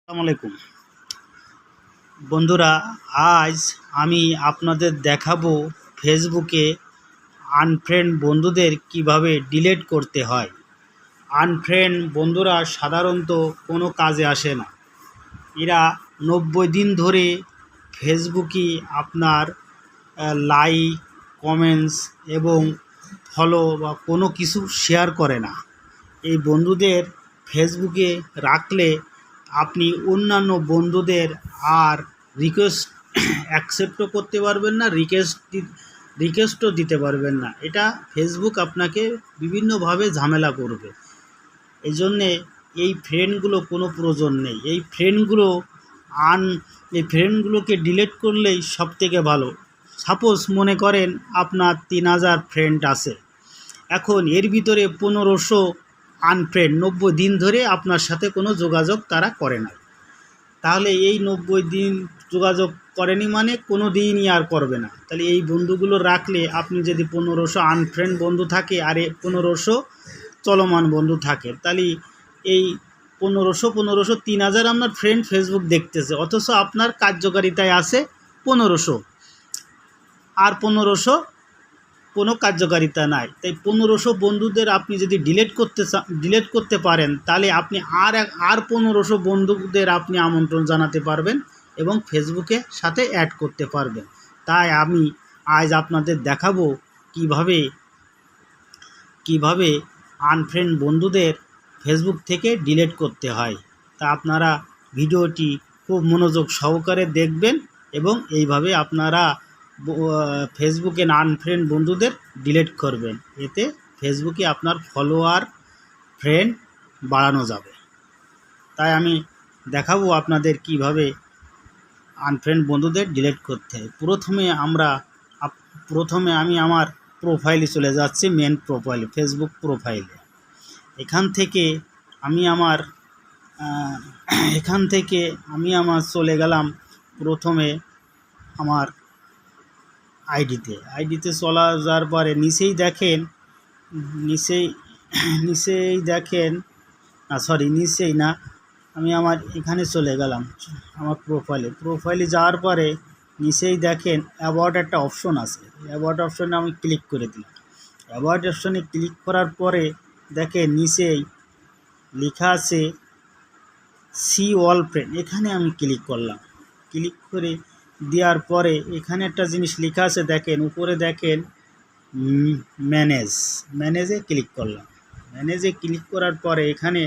আসসালামু আলাইকুম বন্ধুরা, আজ আমি আপনাদের দেখাবো ফেসবুকে আনফ্রেন্ড বন্ধুদের কিভাবে ডিলিট করতে হয়। আনফ্রেন্ড বন্ধুরা সাধারণত কোনো কাজে আসে না। এরা 90 দিন ধরে ফেসবুকে আপনার লাইক, কমেন্টস এবং ফলো বা কোনো কিছু শেয়ার করে না। এই বন্ধুদের ফেসবুকে রাখলে আপনি অন্যান্য বন্ধুদের আর রিকোয়েস্ট অ্যাকসেপ্টও করতে পারবেন না, রিকোয়েস্টও দিতে পারবেন না। এটা ফেসবুক আপনাকে বিভিন্নভাবে ঝামেলা করবে। এই জন্যে এই ফ্রেন্ডগুলো কোনো প্রয়োজন নেই। এই ফ্রেন্ডগুলোকে ডিলিট করলেই সবথেকে ভালো। সাপোজ মনে করেন আপনার 3000 ফ্রেন্ড আছে, এখন এর ভিতরে 1500 আনফ্রেন্ড, 90 দিন ধরে আপনার সাথে কোনো যোগাযোগ তারা করে না। তাহলে এই 90 দিন যোগাযোগ করেনি মানে কোনো দিনই আর করবে না। তাহলে এই বন্ধুগুলো রাখলে আপনি যদি 1500 আনফ্রেন্ড বন্ধু থাকে আর 1500 চলমান বন্ধু থাকে, তাহলে এই 1500 3000 আপনার ফ্রেন্ড ফেসবুক দেখতেছে, অথচ আপনার কার্যকারিতায় আছে 1500, আর 1500 কোনো কার্যকারিতা নাই। তাই 1500 বন্ধুদের আপনি যদি ডিলিট করতে পারেন, তাহলে আপনি আর 1500 বন্ধুদের আপনি আমন্ত্রণ জানাতে পারবেন এবং ফেসবুকে সাথে অ্যাড করতে পারবেন। তাই আমি আজ আপনাদের দেখাবো কিভাবে আনফ্রেন্ড বন্ধুদের ফেসবুক থেকে ডিলিট করতে হয়। তা আপনারা ভিডিওটি খুব মনোযোগ সহকারে দেখবেন এবং এইভাবে আপনারা ফেসবুকে আনফ্রেন্ড বন্ধুদের ডিলিট করবেন। এতে ফেসবুকে আপনার ফলোয়ার, ফ্রেন্ড বাড়ানো যাবে। তাই আমি দেখাবো আপনাদের কিভাবে আনফ্রেন্ড বন্ধুদের ডিলিট করতে হয়। প্রথমে আমি আমার প্রোফাইলে চলে যাচ্ছি, মেন প্রোফাইলে, ফেসবুক প্রোফাইলে। এখান থেকে আমি আমার চলে গেলাম প্রথমে আমার আইডিতে চলা যাওয়ার পরে নিচেই দেখেন আমি আমার এখানে চলে গেলাম আমার প্রোফাইলে যাওয়ার পরে নিচেই দেখেন অ্যাবাউট একটা অপশন আছে। অ্যাবাউট অপশনে আমি ক্লিক করে দিলাম। অ্যাবাউট অপশনে ক্লিক করার পরে দেখেন নিচেই লেখা আছে সি অল ফ্রেন্ড, এখানে আমি ক্লিক করলাম। ক্লিক করে দেওয়ার পরে এখানে একটা জিনিস লেখা আছে, দেখেন উপরে দেখেন ম্যানেজে ক্লিক করলাম। ম্যানেজে ক্লিক করার পরে এখানে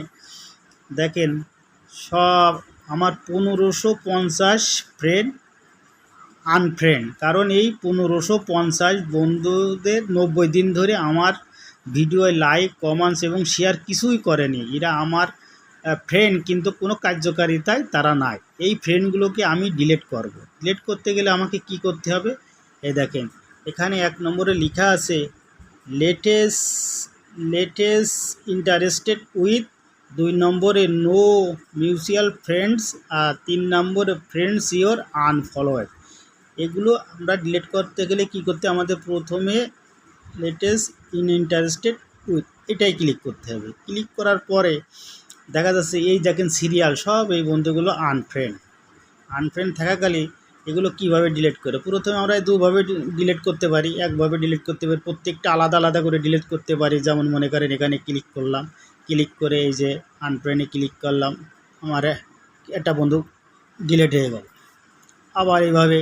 দেখেন সব আমার 1550 ফ্রেন্ড আনফ্রেন্ড, কারণ এই 1550 বন্ধুদের 90 দিন ধরে আমার ভিডিও লাইক, কমেন্টস এবং শেয়ার কিছুই করেনি। এরা আমার ফ্রেন্ড, কিন্তু কোনো কার্যকারিতায় তারা নাই। এই ফ্রেন্ডগুলোকে আমি ডিলিট করব। ডিলিট করতে গেলে আমাকে কি করতে হবে? এই দেখেন এখানে 1 নম্বরে লেখা আছে লেটেস্ট ইন্টারেস্টেড উইথ, 2 নম্বরে নো মিউচুয়াল ফ্রেন্ডস, আর 3 নম্বরে ফ্রেন্ডস ইওর আনফলোয়েড। এগুলো আমরা ডিলিট করতে গেলে কি করতে, আমাদের প্রথমে লেটেস্ট ইন্টারেস্টেড উইথ এটাই ক্লিক করতে হবে। ক্লিক করার পরে দেখা যাচ্ছে এই দেখেন সিরিয়াল সব এই বন্ধুগুলো আনফ্রেন্ড থাকাকালে এগুলো কিভাবে ডিলিট করে, প্রথমে আমরা দুভাবে ডিলিট করতে পারি। একভাবে ডিলিট করতে পারি, প্রত্যেকটা আলাদা আলাদা করে ডিলিট করতে পারি। যেমন মনে করেন এখানে ক্লিক করলাম, ক্লিক করে এই যে আনফ্রেন্ডে ক্লিক করলাম, আমার একটা বন্ধু ডিলিট হয়ে গেল। আবার এইভাবে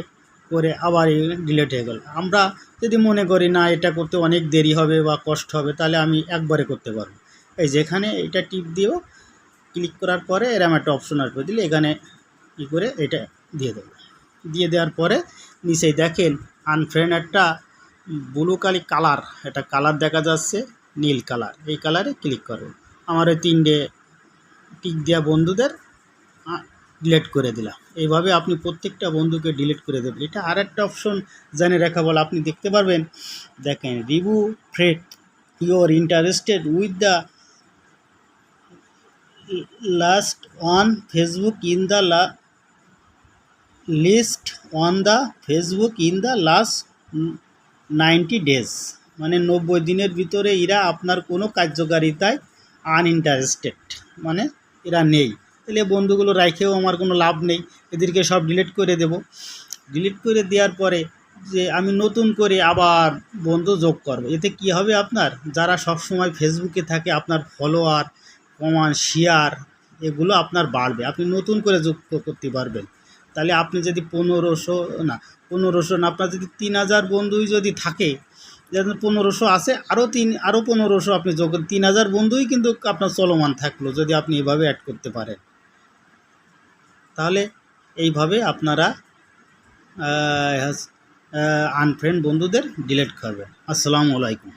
করে আবার ডিলিট হয়ে গেল। আমরা যদি মনে করি না এটা করতে অনেক দেরি হবে বা কষ্ট হবে, তাহলে আমি একবারে করতে পারবো। এই যেখানে এটা টিপ দিও, ক্লিক করার পরে এরম একটা অপশন আসবে, দিলে এখানে ই করে এটা দিয়ে দেবো। দিয়ে দেওয়ার পরে নিচেই দেখেন আনফ্রেন্ড একটা ব্লু কালার, একটা কালার দেখা যাচ্ছে, নীল কালার। এই কালারে ক্লিক করো। আমার ওই 3টে টিক দেওয়া বন্ধুদের ডিলিট করে দিলাম। এইভাবে আপনি প্রত্যেকটা বন্ধুকে ডিলিট করে দেবেন। এটা আর একটা অপশন জানে রাখা বলে, আপনি দেখতে পারবেন। দেখেন review friend your interested with the last on Facebook in the list on the Facebook in the last 90 days, মানে 90 দিনের ভিতরে এরা আপনার কোনো কার্যকারিতায় আনইন্টারেস্টেড, মানে এরা নেই। তাহলে বন্ধুগুলো রাখেও আমার কোনো লাভ নেই, এদেরকে সব ডিলিট করে দেব। ডিলিট করে দেওয়ার পরে যে আমি নতুন করে আবার বন্ধু যোগ করব, এতে কি হবে, আপনার যারা সব সময় ফেসবুকে থাকে আপনার ফলোয়ার, কমেন্ট, শেয়ার এগুলো আপনার বাড়বে, আপনি নতুন করে যুক্ত করতে পারবেন। তাহলে আপনি যদি 1500 না, আপনার যদি 3000 বন্ধুই যদি থাকে, যেমন 1500 আছে, আরও 1500 আপনি যোগ, 3000 বন্ধুই কিন্তু আপনার চলমান থাকলো যদি আপনি এভাবে অ্যাড করতে পারেন। তাহলে এইভাবে আপনারা আনফ্রেন্ড বন্ধুদের ডিলিট করবেন। আসসালামু আলাইকুম।